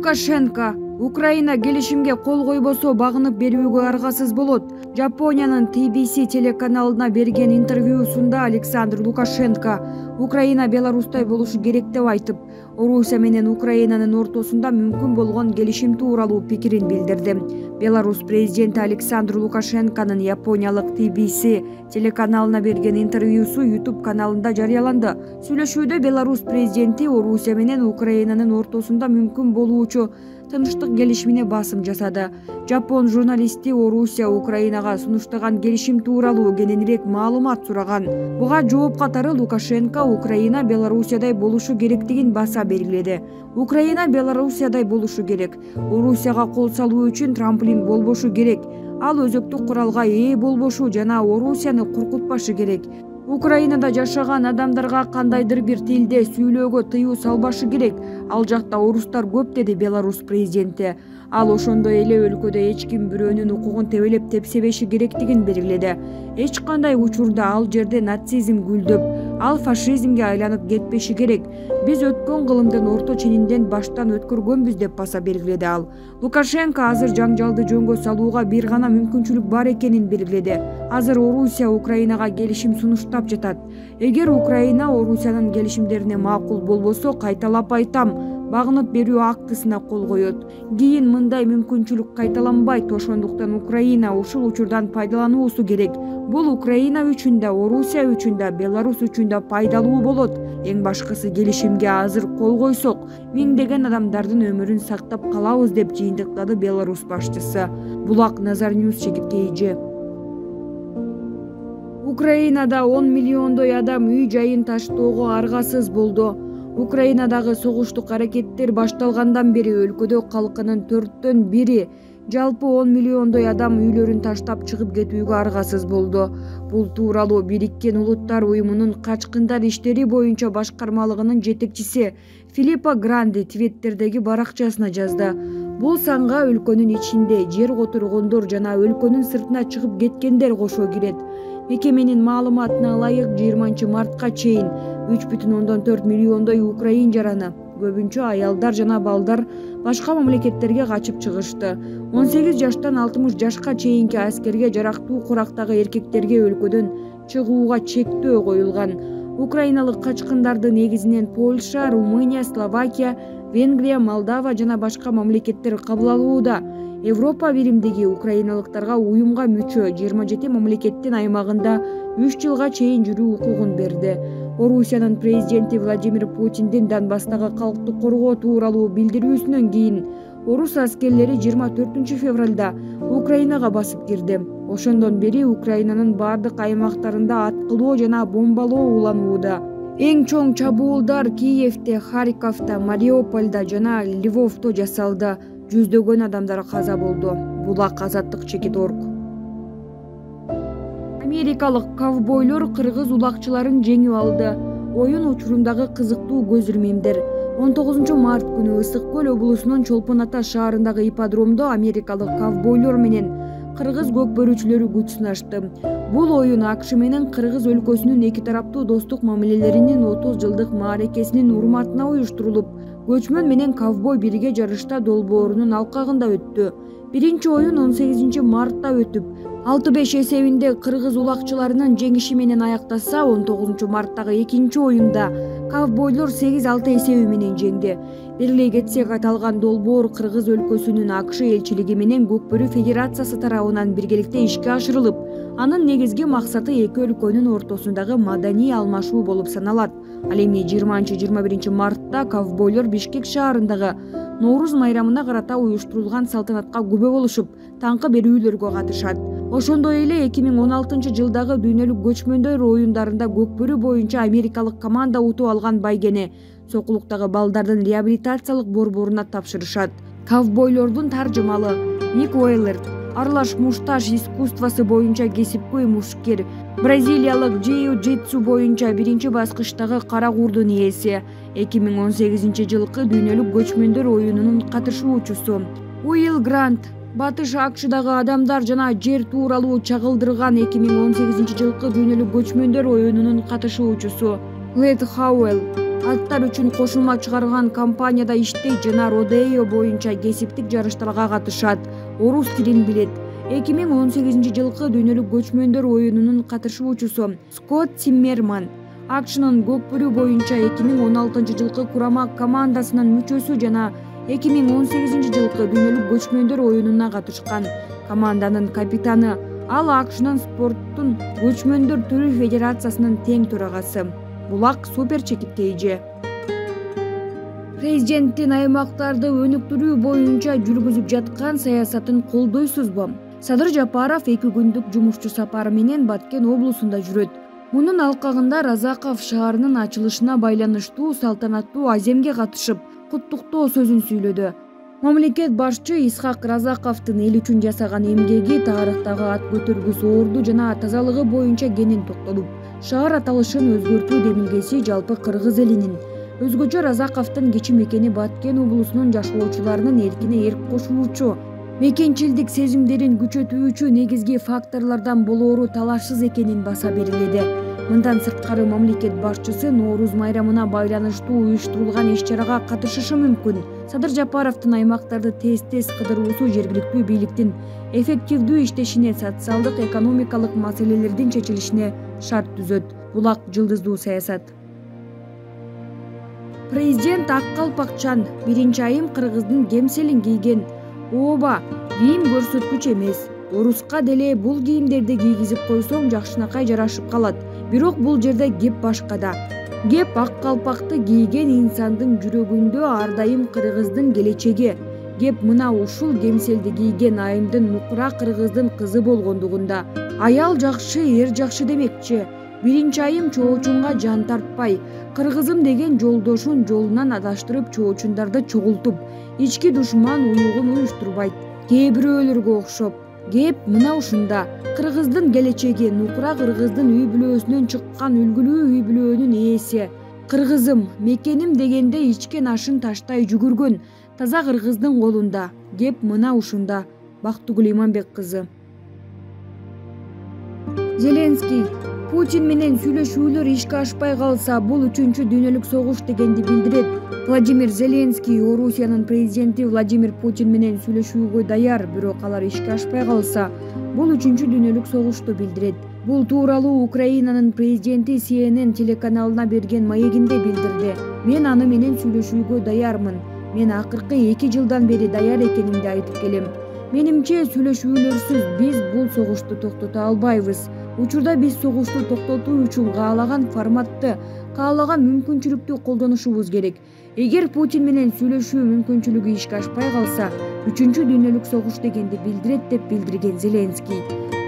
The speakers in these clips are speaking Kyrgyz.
Лукашенко Украина келишимге кол койбосо багынып берүүгө аргасыз болот. Жапониянын TBC телеканалына берген интервьюсунда Александр Лукашенко Украина Беларусьтай болушу керек деп айтып, Орусия менен Украинанын ортосунда мүмкүн болгон келишим тууралуу пикирин билдирди. Беларусь президенти Александр Лукашенконун япониялык TBC телеканалына берген интервьюсу YouTube каналында жарыяланды. Сүйлөшүүдө Беларусь президенти Орусия менен Украинанын ортосунда мүмкүн болуучу тынчтык келишимине басым жасады. Жапон журналисти Орусия Украинага сунуштаган келишим тууралуу кененирээк маалымат сураган. Буга жооп катары Лукашенко Украина Белоруссиядай болушу керектигин баса белгиледи. Украина Белоруссиядай болушу керек. Орусияга кол салуу үчүн трамплин болбошу керек. Ал өзөктүк куралга ээ болбошу жана Орусияны коркутпашы керек. Украинада жашаган адамдарга кандайдыр бир тилде сүйлөөгө тыюу салбашы керек. Ал жакта орустар көп, деди Беларусь президенти. Ал ошондой эле өлкөдө эч ким бирөөнүн укугун тебелеп тепсебеши керектигин белгиледи. Эч кандай учурда ал жерде нацизм гүлдөп, ал фашизмге айланып кетпеши керек. Биз өткөн кылымдын орто ченинден баштан өткөргөнбүз деп баса белгиледи ал. Лукашенко азыр жаңжалды жөнгө салууга бир гана мүмкүнчүлүк бар экенин белгиледи. Азыр Орусия Украинага келишим сунуштап жатат. Эгер Украина Орусиянын келишимдерине макул болбосо, кайталап айтам, багынып берүү актысына кол коет. Кийин мындай мүмкүнчүлүк кайталанбайт, ошондуктан Украина ушул учурдан пайдалануусу керек. Бул Украина үчүн да, Орусия үчүн да, Беларусь үчүн да пайдалуу болот. Эң башкысы келишимге азыр кол койсок, миңдеген адамдардын өмүрүн сактап калабыз, деп жыйынтыктады Беларусь башчысы. Булак Назар Ньюс чегирткейи. Украинада 10 миллиондой адам үй жайын таштоого аргасыз болду. Украинадагы согуштук аракеттер башталгандан бери өлкөдө калкынын 4төн 1-и, жалпы 10 миллиондой адам үйлөрүн таштап чыгып кетүүгө аргасыз болду. Бул тууралуу Бириккен Улуттар уюмунун качкындар иштери боюнча башкармалыгынын жетекчиси Филиппо Гранди Твиттердеги баракчасына жазды. Бул санга өлкөнүн ичинде жер которгондор жана өлкөнүн сыртына чыгып кеткендер кошо кирет. Мекеменин маалыматына ылайык 20 мартка чейин 3,4 миллиондой украин жараны, көбүнчө аялдар жана балдар башка мамлекеттерге качып чыгышты. 18 жаштан 60 жашка чейинки аскерге жарактуу курактагы эркектерге өлкөдөн чыгууга чектөө коюлган. Украиналык качкындарды негизинен Польша, Румыния, Словакия, Венгрия, Молдова жана башка мамлекеттер кабыл алууда. Европа биримдиги украиналыктарга уюмга мүчө 27 мамлекеттин аймагында 3 жылга чейин жүрүү укугун берди. Орусиянын президенти Владимир Путиндин Донбасстагы калкты коргоо тууралуу билдирүүсүнөн кийин орус аскерлери 24 февралда Украинага басып кирди. Ошондон бери Украинанын бардык аймактарында аткылоо жана бомбалоо уланууда. Эң чоң чабуулдар Киевде, Харьковдо, Мариупольдо жана Львовдо жасалды. Жүздөгөн адамдар каза болду. Булак Азаттык.org. Америкалык ковбойлор кыргыз улакчыларын жеңип алды. Оюн учурундагы кызыктуу көзүрмемдер. 19 март күнү Ысык көл облусунун Чолпон Ата шаарындагы ипподромдо америкалык ковбойлор менен кыргыз көкбөрүүчүлөрү күч сынашты. Бул оюн АКШ менен Кыргыз өлкөсүнүн эки тараптуу достук мамилелеринин 30 жылдык мааракесинин урматына уюштурулуп, көчмөн менен ковбой бирге жарышта долбоорунун алкагында өттү. Биринчи оюн 18 мартта өтүп, 6-5 эсебинде кыргыз улакчыларынын жеңиши менен аяктаса, 19 марттагы экинчи оюнда ковбойлор 8-6 эсеби менен жеңди. Белгилей кетсек, аталган долбоор Кыргыз өлкөсүнүн АКШ элчилиги менен Көкбөрүү Федерациясы тарабынан биргеликте ишке ашырылып, анын негизги максаты эки өлкөнүн ортосундагы маданий алмашуу болуп саналат. Ал эми 20-21 мартта ковбойлор Бишкек шаарындагы Нооруз майрамына карата уюштурулган салтанатка күбө болушуп, таңкы берүүлөргө катышат. Ошондой эле 2016 жылдагы дүйнөлүк көчмөндөр оюндарында Көкбөрүү боюнча америкалык команда утуп алган байгени сокулуктагы балдардын реабилитациялык борборуна тапшырышат. Ковбойлордун таржымалы Ник Уэйлер, аралаш мушташ искусствосы боюнча кесипкөй мушкер, бразилиялык джиу-джитсу боюнча биринчи баскычтагы кара курдун ээси, 2018 жылкы дүйнөлүк көчмөндөр оюнунун катышуучусу. Уилл Грант, Батыш АКШдагы адамдар жана жер тууралуу чагылдырган 2018 жылкы дүйнөлүк көчмөндөр оюнунун катышуучусу. Лед Хауэлл аттар үчүн кошулма чыгарган компанияда иштейт жана родео боюнча кесиптик жарыштарга катышат. Орус тилин билет. 2018-жылкы дүйнөлүк көчмөндөр оюнунун катышуучусу Скотт Циммерман АКШнын көкбүрү боюнча 2016-жылкы курама командасынын мүчөсү жана 2018-жылкы дүйнөлүк көчмөндөр оюнуна катышкан команданын капитаны. Ал АКШнын спорттун көчмөндөр түрү федерациясынын тең төрагасы. Булак супер чекитке ийже. Президенттин аймактарды өнүктүрүү боюнча жүргүзүп жаткан саясатын колдойсузбу? Садыр Жапаров 2 күндүк жумушчу сапары менен Баткен облусунда жүрөт. Мунун алкагында Разаков шаарынын ачылышына байланыштуу салтанаттуу аземге катышып, куттуктоо сөзүн сүйлөдү. Мамлекет башчы Исхак Разаковдун эл үчүн жасаган эмгеги, тарыхтагы ат көтөргүс орду жана тазалыгы боюнча кенен токтолуп, шаар аталышын өзгөртүү демилгеси жалпы кыргыз элинин. Өзгөчө Разаковдун кечи мекени Баткен облусунун жашоочуларынын эркине эрк кошуучу, мекенчилдик сезимдерин күчөтүүчү негизги факторлордон болоору талашсыз экенин баса берилди. Мындан сырткары мамлекет башчысы Нооруз майрамына байланыштуу уюштурулган иш-чарага катышышы мүмкүн. Садыр Жапаровдун аймактарды тез кыдыруусу жергиликтүү бийликтин эффективдүү иштешине, социалдык экономикалык маселелердин чечилишине шарт түзөт. Булак жылдыздуу саясат. Президент ак калпакчан 1-айым кыргыздын кемселин кийген. Ооба, кийим көрсөткүч эмес. Оруска деле бул кийимдерди кийгизип койсоң жакшынакай жарашып калат. Бирок бул жерде кеп башкада. Кеп ак калпакты кийген инсандын жүрөгүндө ар дайым кыргыздын келечеги. Кеп мына ушул кемселди кийген айымдын нукура кыргыздын кызы болгондугунда. Аял жакшы, эр жакшы демекчи. 1-айым чоочунга жан тартпай, кыргызым деген жолдошун жолунан адаштырып, чоочундарды чогултуп, ички душман уюгун уюштурбайт. Кээ бирөөлөргө окшоп. Кеп мына ушунда. Кыргыздын келечеги, нукура кыргыздын үй бүлөөсүнөн чыккан үлгүлүү үй бүлөөнүн ээси. Кыргызым, мекеним дегенде ичкен ашын таштай жүгүргөн таза кыргыздын колунда. Кеп мына ушунда. Бактыгүл Иманбек кызы. Зеленский Путин менен сүйлөшүүлөр ишке ашпай калса, бул 3-чү дүйнөлүк согуш дегенди билдирет. Владимир Зеленский Орусиянын президенти Владимир Путин менен сүйлөшүүгө даяр, бирок алар ишке ашпай калса, бул 3-чү дүйнөлүк согушту билдирет. Бул тууралуу Украинанын президенти CNN телеканалына берген маегинде билдирди. Мен аны менен сүйлөшүүгө даярмын. Мен акыркы 2 жылдан бери даяр экенимди айтып келем. Менимче сүйлөшүүлөрсүз биз бул согушту токтото албайбыз. Учурда биз согушту токтотуу үчүн каалаган форматты, каалаган мүмкүнчүлүктү колдонушубуз керек. Эгер Путин менен сүйлөшүү мүмкүнчүлүгү ишке ашпай калса, 3-чү дүйнөлүк согуш дегенди билдирет деп билдирген Зеленский.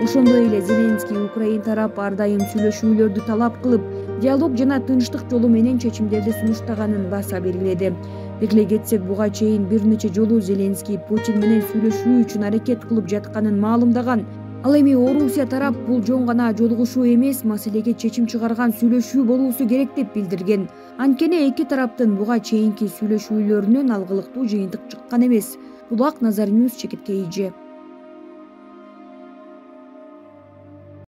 Ошондой эле Зеленский Украин тарап ар дайым сүйлөшүүлөрдү талап кылып, диалог жана тынчтык жолу менен чечимдерди сунуштаганын баса белгиледи. Белгилей кетсек, буга чейин бир нече жолу Зеленский Путин менен сүйлөшүү үчүн аракет кылып жатканын маалымдаган. Ал эми Орусия тарап бул жөн гана жолугушуу эмес, маселеге чечим чыгарган сүйлөшүү болуусу керек деп билдирген. Анткени эки тараптын буга чейинки сүйлөшүүлөрүнөн алгылыктуу жыйынтык чыккан эмес. Булак Назар Ньюс чекитке ийже.